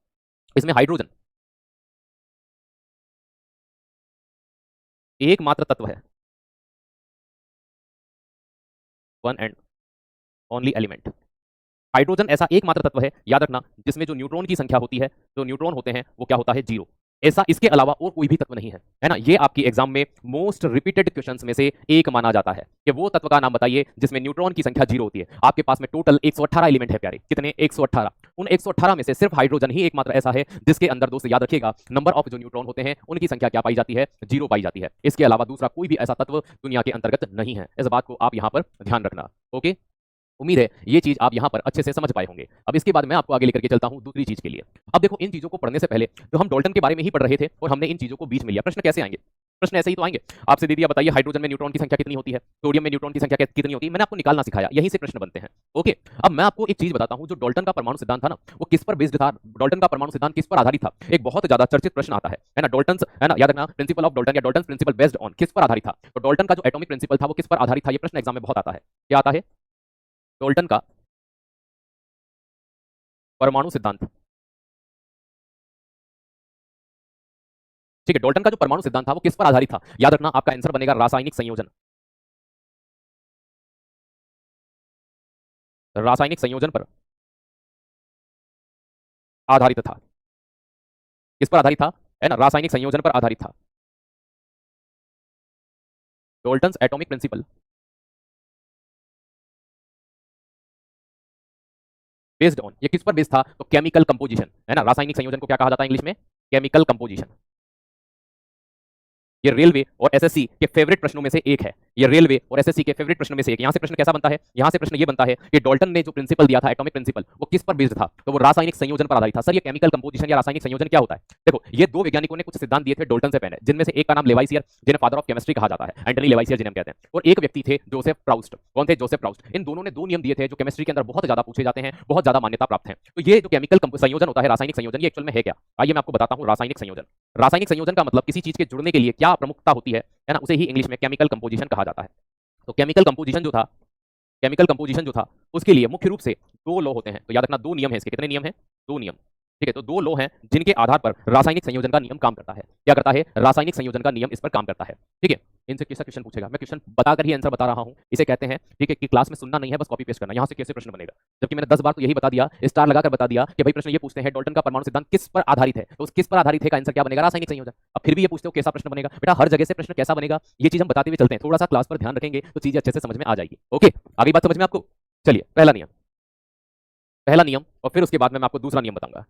इसमें हाइड्रोजन एकमात्र तत्व है, one and only element. Hydrogen ऐसा एकमात्र तत्व है, याद रखना, जिसमें जो न्यूट्रॉन की संख्या होती है, जो न्यूट्रॉन होते हैं वो क्या होता है 0। ऐसा इसके अलावा और कोई भी तत्व नहीं है ना। ये आपकी एग्जाम में मोस्ट रिपीटेड क्वेश्चंस में से एक माना जाता है कि वो तत्व का नाम बताइए जिसमें न्यूट्रॉन की संख्या 0 होती है। आपके पास में टोटल 118 एलिमेंट है प्यारे, कितने? 118। उन 118 में से सिर्फ हाइड्रोजन ही एकमात्र ऐसा है जिसके अंदर, दोस्त याद रखिएगा, नंबर ऑफ जो न्यूट्रॉन होते हैं उनकी संख्या क्या पाई जाती है? 0 पाई जाती है। इसके अलावा दूसरा कोई भी ऐसा तत्व दुनिया के अंतर्गत नहीं है। इस बात को आप यहाँ पर ध्यान रखना। ओके, उम्मीद है ये चीज आप यहाँ पर अच्छे से समझ पाए होंगे। अब इसके बाद मैं आपको आगे लेकर के चलता हूँ दूसरी चीज के लिए। अब देखो इन चीजों को पढ़ने से पहले तो हम डाल्टन के बारे में ही पढ़ रहे थे और हमने इन चीजों को बीच में लिया। प्रश्न कैसे आएंगे? प्रश्न ऐसे ही तो आएंगे, आपसे दे दिया बताइए हाइड्रोजन में न्यूट्रॉन की संख्या कितनी होती है, सोडियम में न्यूट्रॉन की संख्या कितनी होती है, मैंने आपको निकालना सिखाया, यहीं से प्रश्न बनते हैं। ओके, अब मैं आपको एक चीज बताता हूं, जो डाल्टन का परमाणु सिद्धांत था ना, वो किस पर बेस्ड था? डाल्टन का परमाणु सिद्धांत किस पर आधारित था? एक बहुत ज्यादा चर्चित प्रश्न आता है ना, डाल्टन, है ना, याद रखना, प्रिंसिपल ऑफ डाल्टन या डाल्टन प्रिंसिपल बेस्ड ऑन, किस पर आधारित था? तो डाल्टन का जो एटॉमिक प्रिंसिपल था वो किस पर आधारित था? ये प्रश्न एग्जाम में बहुत आता है। क्या आता है? डाल्टन का परमाणु सिद्धांत। ठीक है, डाल्टन का जो परमाणु सिद्धांत था वो किस पर आधारित था? याद रखना, आपका आंसर बनेगा रासायनिक संयोजन। रासायनिक संयोजन पर आधारित था। किस पर आधारित था? है ना, रासायनिक संयोजन पर आधारित था। Dalton's atomic principle based on, ये किस पर बेस्ड था? तो केमिकल कंपोजिशन, है ना। रासायनिक संयोजन को क्या कहा जाता है इंग्लिश में? Chemical composition. ये रेलवे और एसएससी के फेवरेट प्रश्नों में से एक है। ये रेलवे और एसएससी के फेवरेट प्रश्नों में से एक। यहां से प्रश्न कैसा बनता है? यहां से प्रश्न ये बनता है कि डाल्टन ने जो प्रिंसिपल दिया था, एटॉमिक प्रिंसिपल, वो किस पर बेस्ड था? तो वो रासायनिक संयोजन पर आधारित था। सर ये केमिकल कंपोजिशन या रासायनिक संयोजन क्या होता है? देखो, ये दो वैज्ञानिकों ने कुछ सिद्धांत दिए थे डाल्टन से पहले, जिनमें से एक का नाम लेवाइसियर, जिन्हें फादर ऑफ केमिस्ट्री कहा जाता है, एंटनी लेवाइसियर जिन्हें हम कहते हैं, और एक व्यक्ति थे जोसेफ प्राउस्ट। कौन थे? Joseph Proust. इन दोनों ने 2 नियम दिए थे जो केमिस्ट्री के अंदर बहुत ज्यादा पूछे जाते हैं, बहुत ज्यादा मान्यता प्राप्त है। तो ये जो केमिकल संयोजन होता है, रासायनिक संयोजन, ये एक्चुअल में है क्या? आइए मैं आपको बताता हूं। रासायनिक संयोजन, रासायनिक संयोजन का मतलब किसी चीज के जुड़ने के लिए क्या प्रमुखता होती है ना, उसे ही इंग्लिश में केमिकल कंपोजिशन कहा जाता है। तो केमिकल कंपोजिशन जो था, केमिकल कंपोजिशन जो था, उसके लिए मुख्य रूप से 2 लॉ होते हैं। तो याद रखना 2 नियम है इसके। कितने नियम हैं? 2 नियम। ठीक है, तो दो लो हैं जिनके आधार पर रासायनिक संयोजन का नियम काम करता है। क्या करता है? रासायनिक संयोजन का नियम इस पर काम करता है। ठीक है, इनसे कैसा क्वेश्चन पूछेगा, मैं क्वेश्चन बताकर ही आंसर बता रहा हूं। इसे कहते हैं, ठीक है, कि क्लास में सुनना नहीं है, बस कॉपी पेस्ट करना। यहां से कैसे प्रश्न बनेगा, जबकि मैंने 10 बार तो यही बता दिया, स्टार लगाकर बता दिया कि भाई प्रश्न ये पूछते हैं डाल्टन का परमाणु सिद्धांत किस पर आधारित है, तो उस किस पर आधारित है का आंसर क्या बनेगा? रासायनिक संयोजन। अब फिर भी ये पूछते हो कैसा प्रश्न बनेगा, बेटा हर जगह से प्रश्न कैसा बनेगा ये चीज हम बताते हुए चलते हैं, थोड़ा सा क्लास पर ध्यान रखेंगे तो चीजें अच्छे से समझ में आ जाएगी। ओके, आगे बात समझ में आपको? चलिए, पहला नियम और फिर उसके बाद में मैं आपको दूसरा नियम बताऊंगा।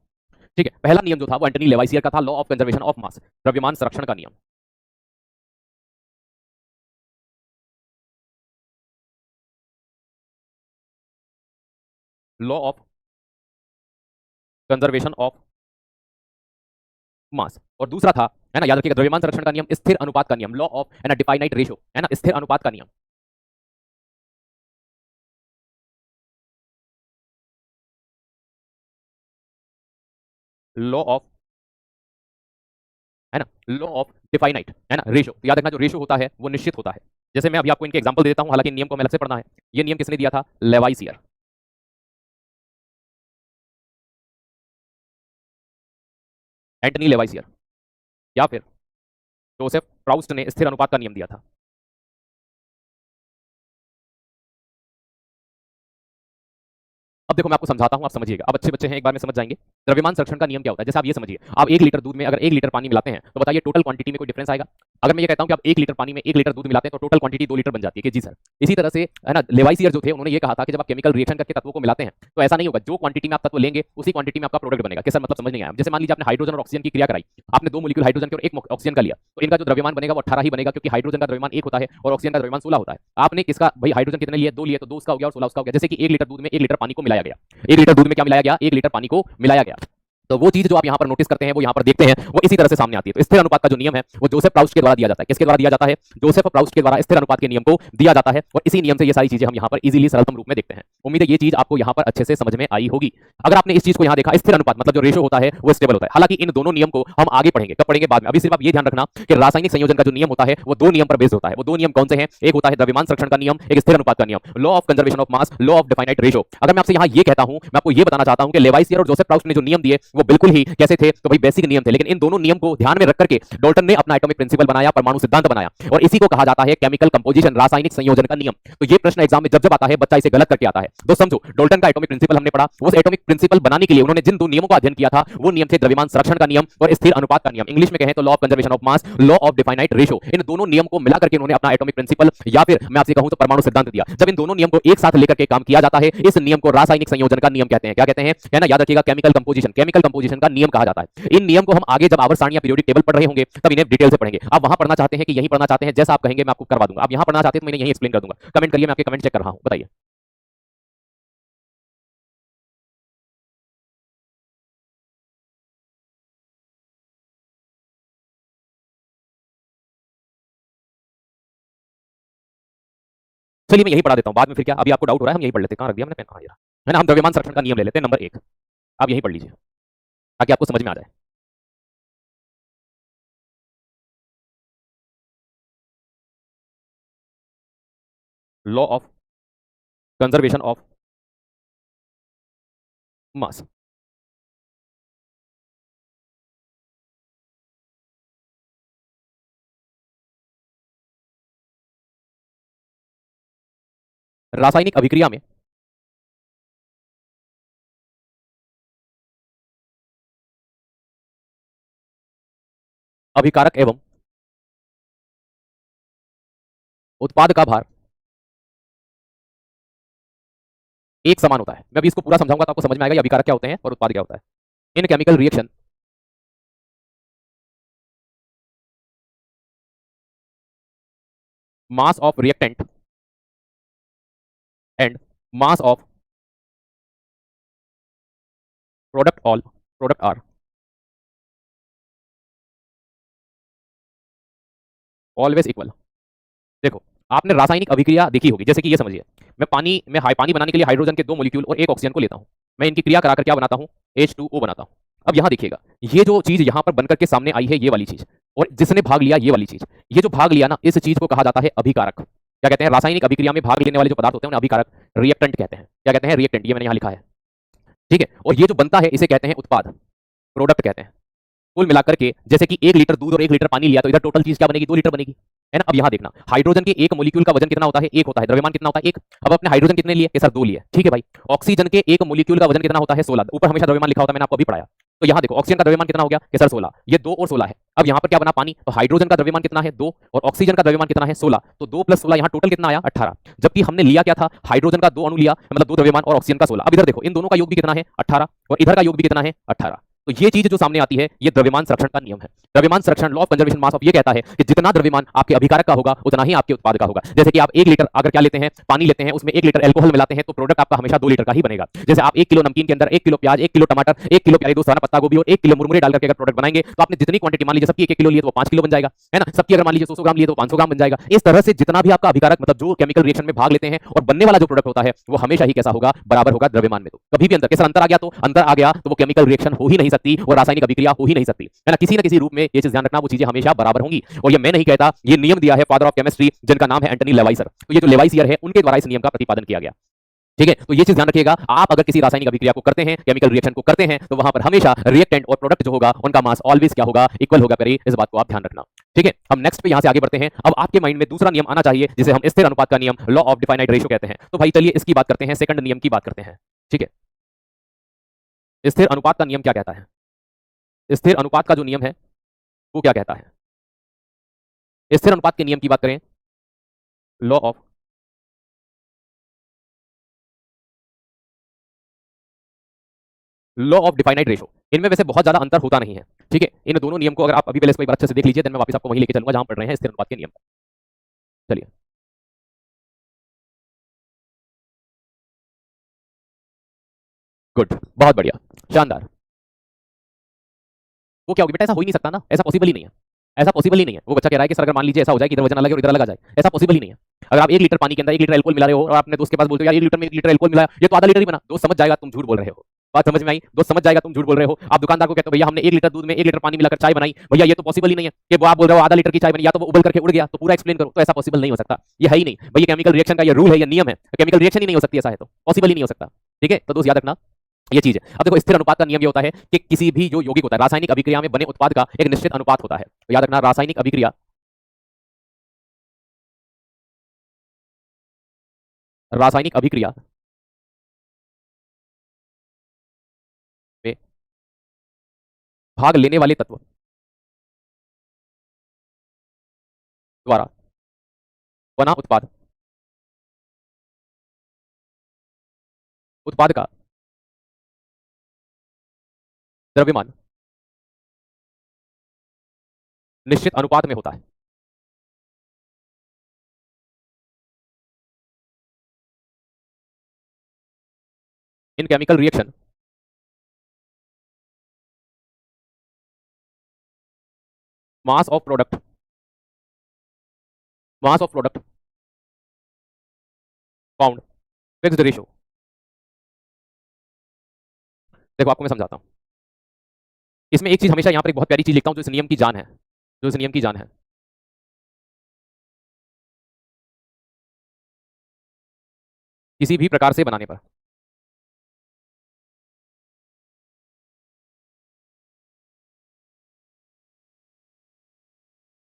ठीक है, पहला नियम जो था वो एंटनी लेवाइसियर का था, लॉ ऑफ कंजर्वेशन ऑफ मास, द्रव्यमान संरक्षण का नियम। लॉ ऑफ कंजर्वेशन ऑफ मास, और दूसरा था, है ना, याद रखिएगा, द्रव्यमान संरक्षण का नियम, स्थिर अनुपात का नियम, लॉ ऑफ, है ना, डिफाइनाइट रेशियो, है ना, स्थिर अनुपात का नियम। लॉ ऑफ, है ना, लॉ ऑफ डिफाइनाइट, है ना, रेशियो। तो याद रखना जो रेशियो होता है वो निश्चित होता है। जैसे मैं अभी आपको इनके एग्जांपल दे देता हूं, हालांकि नियम को हमें अलग से पढ़ना है। ये नियम किसने दिया था? लेवाइसियर। एंटनी लेवाइसियर या फिर जोसेफ प्राउस्ट ने स्थिर अनुपात का नियम दिया था। अब देखो मैं आपको समझाता हूं, आप समझिएगा। अब अच्छे बच्चे हैं, एक बार में समझ जाएंगे। द्रव्यमान संरक्षण का नियम क्या होता है, जैसे आप ये समझिए, आप 1 लीटर दूध में अगर 1 लीटर पानी मिलाते हैं तो बताइए टोटल क्वांटिटी में कोई डिफरेंस आएगा? अगर मैं ये कहता हूं कि आप 1 लीटर पानी में 1 लीटर दूध मिलाते हैं तो टोटल क्वांटिटी 2 लीटर बन जाती है कि जी सर। इसी तरह से, है ना, लेवाइसियर जो थे उन्होंने ये कहा था कि जब आप केमिकल रिएक्शन करके तत्वों को मिलाते हैं तो ऐसा नहीं होगा, जो क्वांटिटी में आप तत्व लेंगे उसी क्वांटिटी में आपका प्रोडक्ट बनेगा। कि सर मतलब समझ नहीं आया। जैसे मान लीजिए आपने हाइड्रोजन और ऑक्सीजन की क्रिया कराई, आपने 2 मॉलिक्यूल हाइड्रोजन के और 1 ऑक्सीजन का लिया, तो इनका जो द्रव्यमान बनेगा वो 18 ही बनेगा, क्योंकि हाइड्रोजन का द्रव्यमान 1 होता है और ऑक्सीजन का द्रव्यमान 16 होता है। आपने किसका भाई हाइड्रोजन कितने लिए? 2 लिए, तो 2 उसका हो गया और 16 उसका हो गया। जैसे कि 1 लीटर दूध में 1 लीटर पानी को मिलाया गया, 1 लीटर दूध में क्या मिलाया गया? 1 लीटर पानी को मिलाया गया। तो वो चीज जो आप यहां पर नोटिस करते हैं, वो यहां पर देखते हैं, वो इसी तरह से सामने आती है। तो स्थिर अनुपात का जो नियम है वो जोसेफ प्राउस्ट के द्वारा दिया जाता है। किसके द्वारा दिया जाता है? जोसेफ प्राउस्ट के द्वारा स्थिर अनुपात के नियम को दिया जाता है, और इसी नियम से ये सारी चीजें हम यहां पर इजीली सरलतम रूप में देखते हैं। उम्मीद है ये चीज आपको यहां पर अच्छे से समझ में आई होगी। अगर आपने इस चीज को यहां देखा, स्थिर अनुपात मतलब जो रेशो होता है वो स्टेबल होता है। हालांकि इन दोनों नियम को हम आगे पढ़ेंगे, कब पढ़ेंगे? बाद में। अभी सिर्फ आप ये ध्यान रखना कि रासायनिक संयोजन का जो नियम होता है वो 2 नियम पर बेस्ड होता है। वो 2 नियम कौन से हैं? एक होता है द्रव्यमान संरक्षण का नियम, एक स्थिर अनुपात का नियम, law of conservation of mass, law of definite ratio. अगर मैं आपसे यहां ये कहता हूं, मैं आपको ये बताना चाहता हूं कि लेवाइसियर और जोसेफ प्राउस्ट ने जो नियम दिए वो बिल्कुल ही कैसे थे? तो भाई बेसिक नियम थे, लेकिन इन दोनों नियम को ध्यान में रख करके डाल्टन ने अपना एटॉमिक प्रिंसिपल बनाया, परमाणु सिद्धांत बनाया, और इसी को कहा जाता है केमिकल कंपोजिशन, रासायनिक संयोजन का नियम। तो ये प्रश्न एग्जाम में जब जब आता है बच्चा इसे गलत करके आता है। तो समझो, डाल्टन का एटॉमिक प्रिंसिपल हमने पढ़ा, उस एटॉमिक प्रिंसिपल बनाने के लिए उन्होंने जिन 2 नियमों का अध्ययन किया था वो नियम थे द्रव्यमान संरक्षण का नियम और स्थिर अनुपात का नियम। इंग्लिश में कहें तो law of conservation of mass, law of definite ratio. इन दोनों नियम को मिलाकर के उन्होंने अपना एटॉमिक प्रिंसिपल या फिर मैं आपसे कहूं तो परमाणु सिद्धांत दिया। जब इन दोनों नियम को एक साथ लेकर के काम किया जाता है, इस नियम को रासायनिक संयोजन का नियम कहते हैं। क्या कहते हैं? है ना, याद रखिएगा, केमिकल कंपोजिशन, केमिकल कंपोजिशन का नियम कहा जाता है। इन नियम को हम आगे जब आवर्त सारणी या पीरियोडिक टेबल पढ़ रहे होंगे तब इन्हें डिटेल से पढ़ेंगे। आप वहां पढ़ना चाहते हैं कि यहीं पढ़ना चाहते हैं? जैसा आप कहेंगे मैं आपको करवा दूंगा। आप यहां पढ़ना चाहते हैं तो मैं यहीं एक्सप्लेन कर दूंगा। कमेंट करिए, मैं आपके कमेंट चेक कर रहा हूं, बताइए। चलिए मैं यही पढ़ा देता हूं, बाद में फिर क्या, अभी आपको डाउट हो रहा है, हम यही पढ़ लेते हैं। कहां रख दिया मैंने पेन? कहां, ये रहा। है ना, हम द्रव्यमान संरक्षण का नियम ले लेते हैं, नंबर 1। आप यही पढ़ लीजिए ताकि आपको समझ में आ जाए। लॉ ऑफ कंजर्वेशन ऑफ मास। रासायनिक अभिक्रिया में अभिकारक एवं उत्पाद का भार एक समान होता है। मैं अभी इसको पूरा समझाऊंगा तो आपको समझ में आएगा ये अभिकारक क्या होते हैं और उत्पाद क्या होता है। In chemical reaction, mass of reactant and mass of product are always equal. देखो, आपने रासायनिक अभिक्रिया देखी होगी, जैसे कि ये समझिए, मैं पानी बनाने के लिए हाइड्रोजन के 2 मॉलिक्यूल और 1 ऑक्सीजन को लेता हूं। मैं इनकी क्रिया कराकर क्या बनाता हूं? H2O बनाता हूं। अब यहां देखिएगा, ये जो चीज यहां पर बनकर के सामने आई है, ये वाली चीज, और जिसने भाग लिया ये वाली चीज, ये जो भाग लिया ना, इस चीज को कहा जाता है अभिकारक। क्या कहते हैं? रासायनिक अभिक्रिया में भाग लेने वाले जो पदार्थ होते हैं उन्हें अभिकारक, रिएक्टेंट कहते हैं। क्या कहते हैं? रिएक्टेंट। ये मैंने यहां लिखा है, ठीक है। और ये जो बनता है इसे कहते हैं उत्पाद। प्रोडक्ट कहते हैं। कुल मिलाकर के जैसे कि 1 लीटर दूध और 1 लीटर पानी लिया तो इधर टोटल चीज क्या बनेगी, 2 लीटर बनेगी, है ना। अब यहां देखना, हाइड्रोजन के एक मॉलिक्यूल का वजन कितना होता है, 1 होता है, द्रव्यमान कितना होता है, 1। अब अपने हाइड्रोजन कितने लिए, सर 2 लिए, ठीक है भाई। ऑक्सीजन के एक मॉलिक्यूल का वजन कितना होता है, 16। ऊपर हमेशा द्रव्यमान लिखा होता है, मैंने आपको अभी पढ़ाया। तो यहां देखो ऑक्सीजन का द्रव्यमान कितना हो गया, सर 16, ये 2 और 16 है। अब यहां पर क्या बना, पानी। तो हाइड्रोजन का द्रव्यमान कितना है, 2, और ऑक्सीजन का द्रव्यमान कितना है, 16। तो 2 + 16 यहां टोटल कितना आया, 18। जबकि हमने लिया क्या था, हाइड्रोजन का 2 अणु लिया, मतलब 2 द्रव्यमान, और ऑक्सीजन का 16। अब इधर देखो इन दोनों का योग भी कितना है, 18, और इधर का योग भी कितना है, 18। तो ये चीज जो सामने आती है, ये द्रव्यमान संरक्षण का नियम है। द्रव्यमान संरक्षण, law of conservation mass of, ये कहता है कि जितना द्रव्यमान आपके अभिकारक का होगा उतना ही आपके उत्पाद का होगा। जैसे कि आप 1 लीटर अगर क्या लेते हैं, पानी लेते हैं, उसमें 1 लीटर एल्कोहल मिलाते हैं, तो प्रोडक्ट आपका हमेशा 2 लीटर का ही बनेगा। जैसे आप 1 किलो नमकीन के अंदर 1 किलो प्याज, 1 किलो टमाटर, 1 किलो प्यारे 2 सारा पत्ता गोभी और 1 किलो मुरमुरे डालकर के अगर प्रोडक्ट बनाएंगे, तो आपने जितनी क्वांटिटी मान लीजिए सबकी 1 किलो लिए तो वो 5 किलो बन जाएगा, है ना। सबकी अगर मान लीजिए 100 ग्राम लिए तो 500 ग्राम बन जाएगा। इस तरह से जितना भी आपका अभिकारक, मतलब जो केमिकल रिएक्शन में भाग लेते हैं और बनने वाला जो प्रोडक्ट होता है, वो हमेशा ही कैसा होगा, बराबर होगा द्रव्यमान में। तो कभी भी अंतर आ गया तो वो केमिकल रिएक्शन हो ही नहीं सकती, वो रासायनिक अभिक्रिया हो ही नहीं सकती, है ना। किसी न किसी रूप में ये चीज ध्यान रखना, वो चीजें हमेशा बराबर होंगी। और ये मैं नहीं कहता, ये नियम दिया है फादर ऑफ केमिस्ट्री, जिनका नाम है एंटनी लेवाइसर। तो ये जो लेवाइसियर है, उनके द्वारा इस नियम का प्रतिपादन किया गया, ठीक है। तो ये चीज ध्यान रखिएगा, आप अगर किसी रासायनिक अभिक्रिया को करते हैं, केमिकल रिएक्शन को करते हैं, तो वहां पर हमेशा रिएक्टेंट और प्रोडक्ट जो होगा उनका मास ऑलवेज क्या होगा, इक्वल होगा करे। इस बात को आप ध्यान रखना, ठीक है। हम नेक्स्ट पे यहां से आगे बढ़ते हैं। अब आपके माइंड में दूसरा नियम आना चाहिए, जिसे हम स्थिर अनुपात का नियम, लॉ ऑफ डिफाइनाइट रेशियो कहते हैं। तो भाई चलिए इसकी बात करते हैं, सेकंड नियम की बात करते हैं, ठीक है। स्थिर अनुपात का नियम क्या कहता है, स्थिर अनुपात का जो नियम है वो क्या कहता है। स्थिर अनुपात के नियम की बात करें, लॉ ऑफ डिफाइनाइट रेशो, इनमें वैसे बहुत ज्यादा अंतर होता नहीं है, ठीक है। इन दोनों नियम को अगर आप अभी पहले इसको एक बार अच्छे से देख लीजिए, देन मैं वापस आपको वहीं लेके चलूंगा जहां पढ़ रहे हैं स्थिर अनुपात के नियम। चलिए, गुड, बहुत बढ़िया, शानदार। वो क्या होगी बेटा, ऐसा हो ही नहीं सकता ना, ऐसा पॉसिबल ही नहीं है, ऐसा पॉसिबल ही नहीं है। वो बच्चा कह रहा है कि सर अगर मान लीजिए ऐसा हो जाए कि इधर वजन अलग है और इधर अलग आ जाए, ऐसा पॉसिबल ही नहीं है। अगर आप 1 लीटर पानी के अंदर 1 लीटर अल्कोहल मिला रहे हो और आपने दोस्त के पास बोलते हो यार 1 लीटर में 1 लीटर अल्कोहल मिलाया, ये तो आधा लीटर ही बना, दोस्त समझ जाएगा तुम झूठ बोल रहे हो। बात समझ में आई, दोस्त समझ जाएगा तुम झूठ बोल रहे हो। आप दुकानदार को कहते हो भैया हमने 1 लीटर दूध में 1 लीटर पानी मिलाकर चाय बनाई, भैया ये तो पॉसिबल ही नहीं है। कि वो आप बोल रहे हो आधा लीटर की चाय बनी, या तो वो उबल करके उड़ गया, तो पूरा एक्सप्लेन करो। तो ऐसा पॉसिबल नहीं हो सकता, ये है ही नहीं भाई, ये केमिकल रिएक्शन का ये रूल है, ये नियम है, केमिकल रिएक्शन ही नहीं हो सकती, ऐसा है तो पॉसिबल ही नहीं हो सकता, ठीक है। तो दोस्त याद रखना ये चीज है। अब देखो स्थिर अनुपात का नियम ये होता है कि किसी भी जो यौगिक होता है, रासायनिक अभिक्रिया में बने उत्पाद का एक निश्चित अनुपात होता है। तो याद रखना, रासायनिक अभिक्रिया, रासायनिक अभिक्रिया में भाग लेने वाले तत्व द्वारा बना उत्पाद, उत्पाद का द्रव्यमान निश्चित अनुपात में होता है। In chemical reaction mass of product, mass of product found fixed ratio. देखो आपको मैं समझाता हूं, इसमें एक चीज हमेशा यहां पर एक बहुत प्यारी चीज लिखता हूं जो इस नियम की जान है, जो इस नियम की जान है। किसी भी प्रकार से बनाने पर,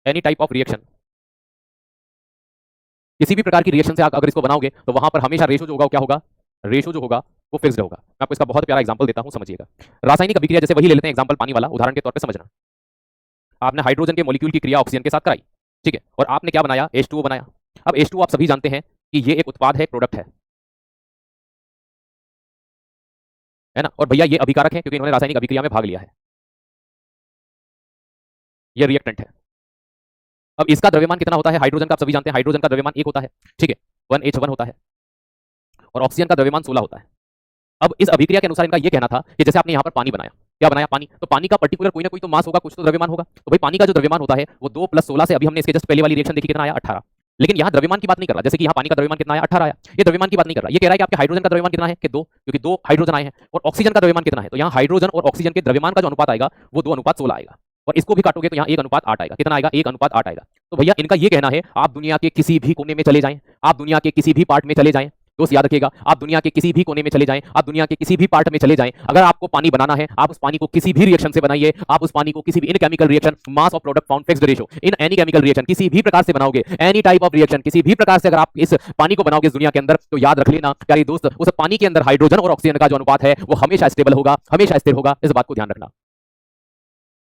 एनी टाइप ऑफ रिएक्शन, किसी भी प्रकार की रिएक्शन से अगर इसको बनाओगे तो वहां पर हमेशा रेशो जो होगा क्या होगा, रेशो जो होगा वो फिक्स्ड होगा। मैं आपको इसका बहुत प्यारा एग्जांपल देता हूं, समझिएगा। रासायनिक अभिक्रिया जैसे वही ले लेते हैं एग्जांपल पानी वाला, उदाहरण के तौर पे समझना। आपने हाइड्रोजन के मॉलिक्यूल की क्रिया ऑक्सीजन के साथ कराई, ठीक है, और आपने क्या बनाया, H2O बनाया। अब H2O आप सभी जानते हैं कि ये एक उत्पाद है, प्रोडक्ट है ना। और भैया ये अभिकारक है क्योंकि इन्होंने रासायनिक अभिक्रिया में भाग लिया है, ये रिएक्टेंट है। अब इसका द्रव्यमान कितना होता है, हाइड्रोजन का आप सभी जानते हैं, हाइड्रोजन का द्रव्यमान 1 होता है, ठीक है, 1H1 होता है, और ऑक्सीजन का द्रव्यमान 16 होता है। अब इस अभिक्रिया के अनुसार इनका ये कहना था कि जैसे आपने यहाँ पर पानी बनाया, क्या बनाया, पानी, तो पानी का पर्टिकुलर कोई ना कोई तो मास होगा, कुछ तो द्रव्यमान होगा। तो भाई पानी का जो द्रव्यमान होता है वो 2 + 16 से, अभी हमने इसके जस्ट पहले वाली रिएक्शन देखी कितना आया, 18। लेकिन यहाँ द्रव्यमान की बात नहीं कर रहा, जैसे कि यहाँ पानी का द्रव्यमान कितना आया, 18 आया, ये द्रव्यमान की बात नहीं कर रहा, ये कह रहा है कि आपके हाइड्रोजन का द्रव्यमान कितना है, कि 2, क्योंकि 2 हाइड्रोजन आए हैं, और ऑक्सीजन का द्रव्यमान कितना है, तो यहाँ हाइड्रोजन और ऑक्सीजन के द्रव्यमान का जो अनुपात आएगा वो 2:16 आएगा, और इसको भी काटोगे तो यहाँ 1:8 आएगा। कितना आएगा, 1:8 आएगा। तो भैया इनका ये कहना है आप दुनिया के किसी भी कोने में चले जाएं, आप दुनिया के किसी भी पार्ट में चले जाएं, दोस्त याद रखिएगा, आप दुनिया के किसी भी कोने में चले जाएं, आप दुनिया के किसी भी पार्ट में चले जाएं, अगर आपको पानी बनाना है, आप उस पानी को किसी भी रिएक्शन से बनाइए, आप उस पानी को किसी भी इन chemical reaction, mass of product found fixed ratio, in any chemical reaction किसी भी प्रकार से बनाओगे, एनी टाइप ऑफ रिएक्शन किसी भी प्रकार से अगर आप इस पानी को बनाओगे इस दुनिया के अंदर, तो याद रख लेना प्यारे दोस्त, उस पानी के अंदर हाइड्रोजन और ऑक्सीजन का जो अनुपात है वो हमेशा स्टेबल होगा, हमेशा स्थिर होगा, इस बात को ध्यान रखना।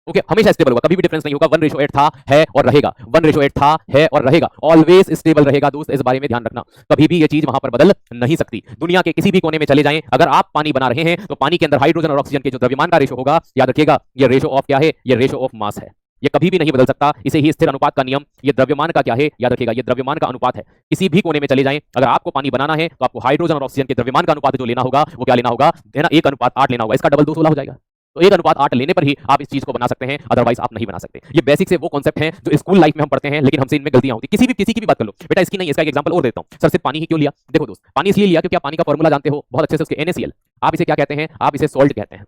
ओके, हमेशा स्टेबल होगा, कभी भी डिफरेंस नहीं होगा। 1:8 था, है और रहेगा, 1:8 था, है और रहेगा, ऑलवेज स्टेबल रहेगा दोस्त, इस बारे में ध्यान रखना, कभी भी ये चीज वहां पर बदल नहीं सकती। दुनिया के किसी भी कोने में चले जाएं, अगर आप पानी बना रहे हैं तो पानी के अंदर हाइड्रोजन और ऑक्सीजन के जो द्रव्यमान का रेशो होगा, याद रखिएगा ये रेशो ऑफ क्या है, ये रेशो ऑफ मास है, ये कभी भी नहीं बदल सकता। इसे ही स्थिर अनुपात का नियम, ये द्रव्यमान का क्या है, याद रखिएगा ये द्रव्यमान का अनुपात है। किसी भी कोने में चले जाएं, अगर आपको पानी बनाना है तो आपको हाइड्रोजन और ऑक्सीजन के द्रव्यमान का अनुपात जो लेना होगा वो क्या लेना होगा, है ना, 1:8 लेना होगा, इसका डबल 216 हो जाएगा। तो 1:8 लेने पर ही आप इस चीज को बना सकते हैं, अदरवाइज आप नहीं बना सकते। ये बेसिक से वो कॉन्सेप्ट हैं जो स्कूल लाइफ में हम पढ़ते हैं, लेकिन हमसे इनमें गलतियां होती हैं। किसी की भी बात कर लो बेटा, इसकी नहीं, इसका एक एग्जांपल और देता हूं। सर सिर्फ पानी ही क्यों लिया? देखो दोस्त, पानी इसलिए लिया क्योंकि आप पानी का फॉर्मूला जानते हो बहुत अच्छे से, उसके NaCl, आप इसे क्या कहते हैं, आप इसे सॉल्ट कहते हैं,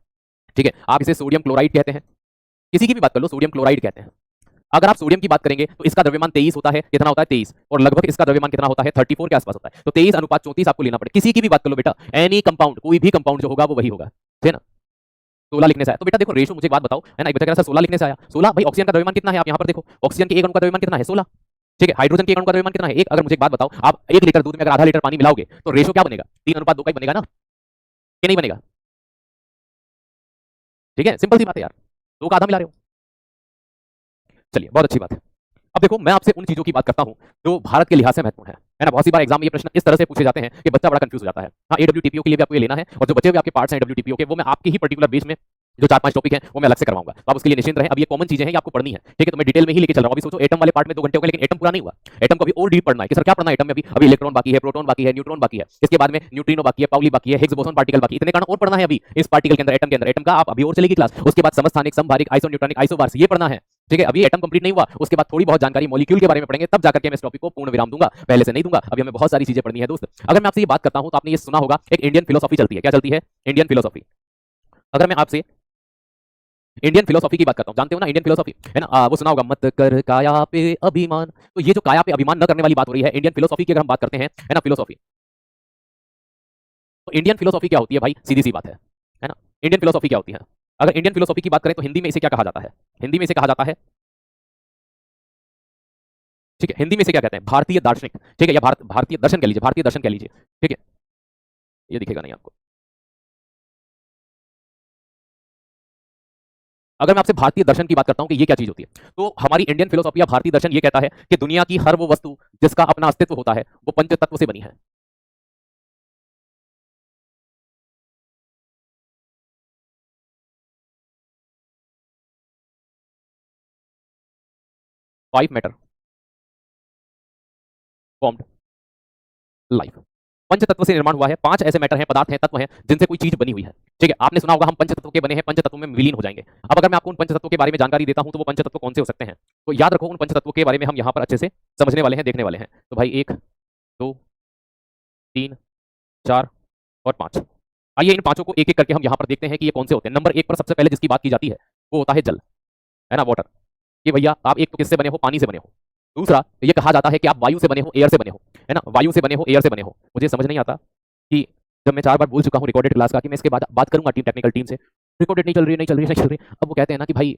ठीक है, आप इसे सोडियम क्लोराइड कहते हैं, किसी की भी बात कर लो सोडियम क्लोराइड कहते हैं। अगर आप सोडियम की बात करेंगे तो इसका द्रव्यमान 23 होता है, कितना होता है 23, और लगभग इसका द्रव्यमान कितना होता है 34 के आसपास होता है। तो 23:34 आपको लेना पड़े। किसी की भी बात कर लो बेटा, एनी कंपाउंड, कोई भी कंपाउंड जो होगा वो वही होगा, ठीक है ना। 16 लिखने से आया, तो बेटा देखो रेशो मुझे एक बात बताओ, है ना, एक बच्चा कह रहा है 16 लिखने से आया, 16 भाई ऑक्सीजन का द्रव्यमान कितना है, आप यहाँ पर देखो ऑक्सीजन के एक अणु का द्रव्यमान कितना है 16, ठीक है, हाइड्रोजन के एक अणु का द्रव्यमान कितना है 1। अगर मुझे एक बात बताओ, आप 1 लीटर दूध में अगर आधा लीटर पानी मिलाओगे तो रेशो क्या बनेगा, 3:2 का ही बनेगा ना, कि नहीं बनेगा? ठीक है, सिंपल सी बात है यार, 2 का आधा मिला रहे हो। चलिए बहुत अच्छी बात है। अब देखो मैं आपसे उन चीजों की बात करता हूं जो भारत के लिहाज से महत्वपूर्ण है ना। बहुत सी बार एग्जाम में ये प्रश्न इस तरह से पूछे जाते हैं कि बच्चा बड़ा कंफ्यूज हो जाता है। हाँ, AWTPO के लिए भी आपको ये लेना है, और जो बचे हुए आपके पार्ट्स हैं AWTPO के, वो मैं आपके ही पर्टिकुलर बेस में जो 4-5 टॉपिक हैं वो मैं अलग से करवाऊंगा, तो आप उसके लिए निश्चिंत रहें। अब ये कॉमन चीजें हैं, ये आपको पढ़नी है, ठीक है, तो मैं डिटेल में ही लेके चल रहा हूं। अभी सोचो एटम वाले पार्ट में 2 घंटे हो गए, लेकिन एटम पूरा नहीं हुआ, एटम को अभी और डीप पढ़ना है कि सर क्या पढ़ना है एटम में, अभी इलेक्ट्रॉन बाकी है, प्रोटॉन बाकी है, न्यूट्रॉन बाकी है, इसके बाद में न्यूट्रिनो बाकी है, पाउली बाकी है, हिग्स बोसॉन पार्टिकल बाकी है, इतने कारण और पढ़ना है अभी इस पार्टिकल के अंदर, एटम के अंदर। एटम का आप अभी और चलेगी क्लास, उसके बाद समस्थानिक, समभारिक, आइसोन्यूट्रॉनिक, आइसोबार्स, ये पढ़ना है, ठीक है। अभी एटम कंप्लीट नहीं हुआ, उसके बाद थोड़ी बहुत जानकारी मॉलिक्यूल के बारे में पढ़ेंगे, तब जाकर के मैं इस टॉपिक को पूर्ण विराम दूंगा, पहले से नहीं दूंगा। अभी हमें बहुत सारी चीजें पढ़नी है दोस्त। अगर मैं आपसे ये बात करता हूं तो आपने ये सुना होगा, एक इंडियन फिलोसॉफी चलती है, क्या चलती है, इंडियन फिलोसॉफी। अगर मैं आपसे इंडियन फिलोसॉफी की बात करता हूं, जानते हो ना इंडियन फिलोसॉफी, है ना, वो सुना होगा, मत कर काया पे अभिमान। तो ये जो काया पे अभिमान न करने वाली बात हो रही है, इंडियन फिलोसॉफी की अगर हम बात करते हैं, है ना, फिलोसॉफी, तो इंडियन फिलोसॉफी क्या होती है भाई, सीधी सी बात है ना। इंडियन फिलोसॉफी क्या होती है? अगर इंडियन फिलोसॉफी की बात करें तो हिंदी में इसे क्या कहा जाता है, हिंदी में इसे कहा जाता है, ठीक है, हिंदी में इसे क्या कहते हैं, भारतीय दार्शनिक, ठीक है, या भारतीय दर्शन कह लीजिए, भारतीय दर्शन कह लीजिए, ठीक है। ये दिखेगा नहीं आपको। अगर मैं आपसे भारतीय दर्शन की बात करता हूं कि ये क्या चीज होती है, तो हमारी इंडियन फिलोसॉफी या भारतीय दर्शन ये कहता है कि दुनिया की हर वो वस्तु जिसका अपना अस्तित्व होता है वो पंच तत्व से बनी है। फाइव मैटर फॉर्म्ड लाइफ, पंच तत्व से निर्माण हुआ है। 5 ऐसे मैटर हैं, पदार्थ हैं, तत्व हैं जिनसे कोई चीज बनी हुई है, ठीक है। आपने सुना होगा हम पंच तत्व के बने हैं, पंच तत्व में विलीन हो जाएंगे। अब अगर मैं आपको उन पंच तत्वों के बारे में जानकारी देता हूं तो वो पंच तत्व कौन से हो सकते हैं, तो याद रखो उन पंच तत्वों के बारे में हम यहां पर अच्छे से समझने वाले हैं, देखने वाले हैं। तो भाई 1, 2, 3, 4 और 5, आइए इन पांचों को एक एक करके हम यहां पर देखते हैं कि ये कौन से होते हैं। नंबर 1 पर सबसे पहले जिसकी बात की जाती है वो होता है जल, है ना, वाटर। कि भैया आप एक तो किससे बने हो, पानी से बने हो। दूसरा ये कहा जाता है कि आप वायु से बने हो, एयर से बने हो, है ना, वायु से बने हो, एयर से बने हो। मुझे समझ नहीं आता कि जब मैं 4 बार बोल चुका हूँ रिकॉर्डेड क्लास का कि मैं इसके बाद बात करूंगा टीम टेक्निकल टीम से, रिकॉर्डेड नहीं चल रही है, नहीं चल रही है, नहीं चल रही है। अब वो कहते हैं ना कि भाई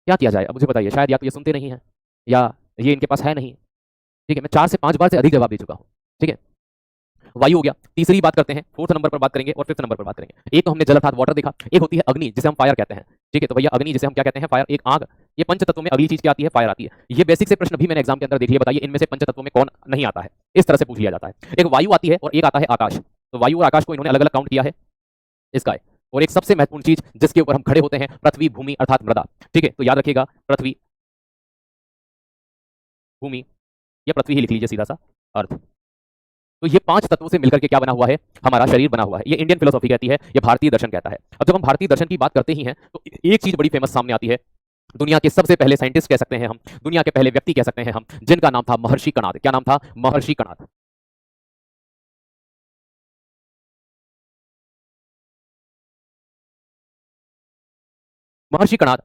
क्या किया जाए, अब मुझे बताइए, शायद या तो ये सुनते नहीं है या ये इनके पास है नहीं, ठीक है। मैं 4 से 5 बार से अधिक जवाब दे चुका हूँ, ठीक है। वायु हो गया। तीसरी बात करते हैं, 4th नंबर पर बात करेंगे और 5th नंबर पर बात करेंगे। एक तो हमने जल अर्थात वाटर देखा, एक होती है अग्नि जिसे हम फायर कहते हैं, ठीक है। तो भैया अग्नि जिसे हम क्या कहते हैं, फायर, एक आग। ये पंच तत्वों में अगली चीज क्या आती है, फायर आती है। ये बेसिक से प्रश्न भी मैंने एग्जाम के अंदर देख लिया, बताइए इनमें से पंच तत्वों में कौन नहीं आता है, इस तरह से पूछ लिया जाता है। एक वायु आती है और एक आता है आकाश। तो वायु और आकाश को इन्होंने अलग अलग काउंट किया है, इसका है। और एक सबसे महत्वपूर्ण चीज जिसके ऊपर हम खड़े होते हैं, पृथ्वी, भूमि अर्थात मृदा, ठीक है। तो याद रखिएगा पृथ्वी, भूमि, या पृथ्वी ही लिख लीजिए सीधा सा, अर्थ। तो ये 5 तत्वों से मिलकर के क्या बना हुआ है, हमारा शरीर बना हुआ है। ये इंडियन फिलोसॉफी कहती है, ये भारतीय दर्शन कहता है। अब जब हम भारतीय दर्शन की बात करते ही हैं तो एक चीज बड़ी फेमस सामने आती है। दुनिया के सबसे पहले साइंटिस्ट कह सकते हैं हम, दुनिया के पहले व्यक्ति कह सकते हैं हम, जिनका नाम था महर्षि कणाद। क्या नाम था, महर्षि कणाद। महर्षि कणाद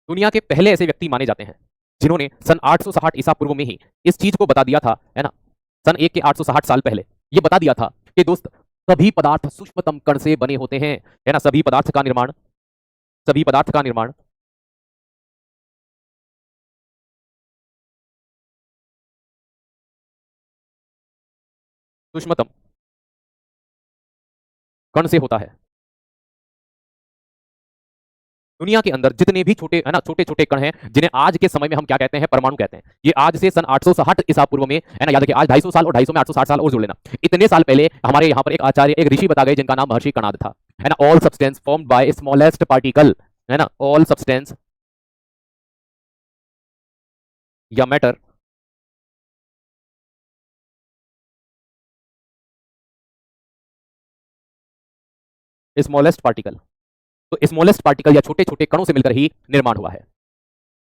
दुनिया के पहले ऐसे व्यक्ति माने जाते हैं जिन्होंने सन 860 ईसा पूर्व में ही इस चीज को बता दिया था, है ना, सन 1 के 860 साल पहले ये बता दिया था कि दोस्त सभी पदार्थ सूक्ष्मतम कण से बने होते हैं, है ना। सभी पदार्थ का निर्माण, सभी पदार्थ का निर्माण सूक्ष्मतम कण से होता है। दुनिया के अंदर जितने भी छोटे, है ना, छोटे छोटे कण हैं, जिन्हें आज के समय में हम क्या कहते हैं, परमाणु कहते हैं, ये आज से सन 860 ईसा पूर्व में, है ना, याद रखिए, आज 250 साल और 250 में 860 साल और जोड़ लेना, इतने साल पहले हमारे यहाँ पर एक आचार्य, एक ऋषि बता गए जिनका नाम महर्षि कणाद था, है ना। All substance formed by smallest particle, है ना, ऑल सब्सटेंस या मैटर स्मॉलेस्ट पार्टिकल, तो स्मॉलेस्ट पार्टिकल या छोटे छोटे कणों से मिलकर ही निर्माण हुआ है।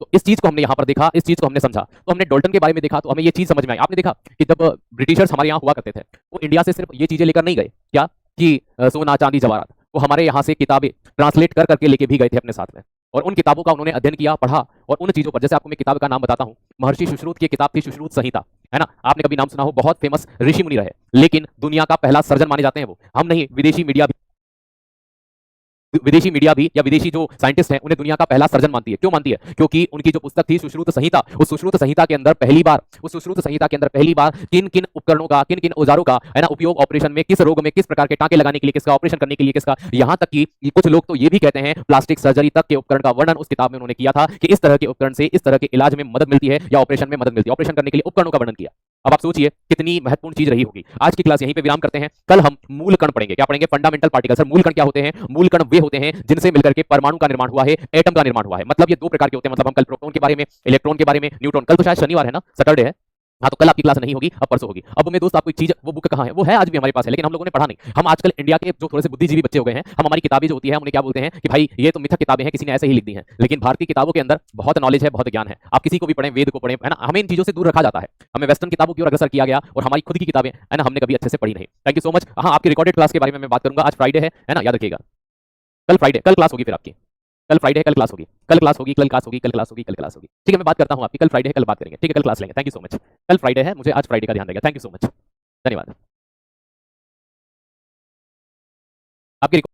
तो इस चीज को हमने यहां पर देखा, इस चीज को हमने समझा, तो हमने डाल्टन के बारे में देखा, तो हमें ये चीज समझ में आई। आपने देखा कि जब ब्रिटिशर्स हमारे यहाँ हुआ करते थे, वो इंडिया से सिर्फ ये चीजें लेकर नहीं गए, क्या कि सोना चांदी जवाहरात, वो हमारे यहाँ से किताबें ट्रांसलेट कर करके लेके भी गए थे अपने साथ में, और उन किताबों का उन्होंने अध्ययन किया, पढ़ा, और उन चीजों पर, जैसे आपको मैं किताब का नाम बताता हूँ, महर्षि सुश्रुत की किताब थी सुश्रुत संहिता, है ना, आपने कभी नाम सुना हो, बहुत फेमस ऋषि मुनि रहे, लेकिन दुनिया का पहला सर्जन माने जाते हैं वो, हम नहीं, विदेशी मीडिया भी या विदेशी जो साइंटिस्ट हैं उन्हें दुनिया का पहला सर्जन मानती है। क्यों मानती है? क्योंकि उनकी जो पुस्तक थी सुश्रुत संहिता, उस सुश्रुत संहिता के अंदर पहली बार, उस सुश्रुत संहिता के अंदर पहली बार किन किन उपकरणों का, किन किन औजारों का, है ना, उपयोग ऑपरेशन में, किस रोग में, किस प्रकार के टांके लगाने के लिए, किसका ऑपरेशन करने के लिए, किसका, यहां तक कि कुछ लोग तो ये भी कहते हैं प्लास्टिक सर्जरी तक के उपकरण का वर्णन उस किताब में उन्होंने किया था कि इस तरह के उपकरण से इस तरह के इलाज में मदद मिलती है या ऑपरेशन में मदद मिलती है, ऑपरेशन करने के लिए उपकरणों का वर्णन किया। अब आप सोचिए कितनी महत्वपूर्ण चीज रही होगी। आज की क्लास यहीं पे विराम करते हैं, कल हम मूल कण पढ़ेंगे। क्या पढ़ेंगे? Fundamental particle. सर मूल कण क्या होते हैं? मूल कण वे होते हैं जिनसे मिलकर के परमाणु का निर्माण हुआ है, एटम का निर्माण हुआ है। मतलब ये दो प्रकार के होते हैं। मतलब हम कल प्रोटॉन के बारे में, इलेक्ट्रॉन के बारे में, न्यूट्रॉन, कल तो शायद शनिवार है ना, सैटरडे है, हाँ, तो कल आपकी क्लास नहीं होगी, अब परसों होगी। अब मैं दोस्त आपको एक चीज, वो बुक कहाँ है? वो है आज भी हमारे पास है, लेकिन हम लोगों ने पढ़ा नहीं। हम आजकल इंडिया के जो थोड़े से बुद्धिजीवी बच्चे हो गए हैं, हम हमारी किताबें जो होती है उन्हें क्या बोलते हैं कि भाई ये तो मिथक किताबें हैं, किसी ने ऐसे ही लिख दी हैं। लेकिन भारतीय किताबों के अंदर बहुत नॉलेज है, बहुत ज्ञान है। आप किसी को भी पढ़ें, वेद को पढ़ें, है ना, हमें इन चीजों से दूर रखा जाता है, हमें वेस्टर्न किताबों की ओर अग्रसर किया गया, और हमारी खुद की किताबें, है ना, हमने कभी अच्छे से पढ़ी नहीं। Thank you so much. हाँ, आपकी रिकॉर्डेड क्लास के बारे में मैं बात करूंगा। आज फ्राइडे है ना, याद रखिएगा, कल फ्राइडे, कल क्लास होगी, फिर आपकी कल फ्राइडे है, कल क्लास होगी, कल क्लास होगी, कल क्लास होगी, कल क्लास होगी, कल क्लास होगी। ठीक है, मैं बात करता हूँ आपकी, कल फ्राइडे है, कल बात करेंगे। ठीक है, कल क्लास लेंगे। Thank you so much. कल फ्राइडे है, मुझे आज फ्राइडे का ध्यान देगा। थैंक यू सो मच, धन्यवाद। आपकी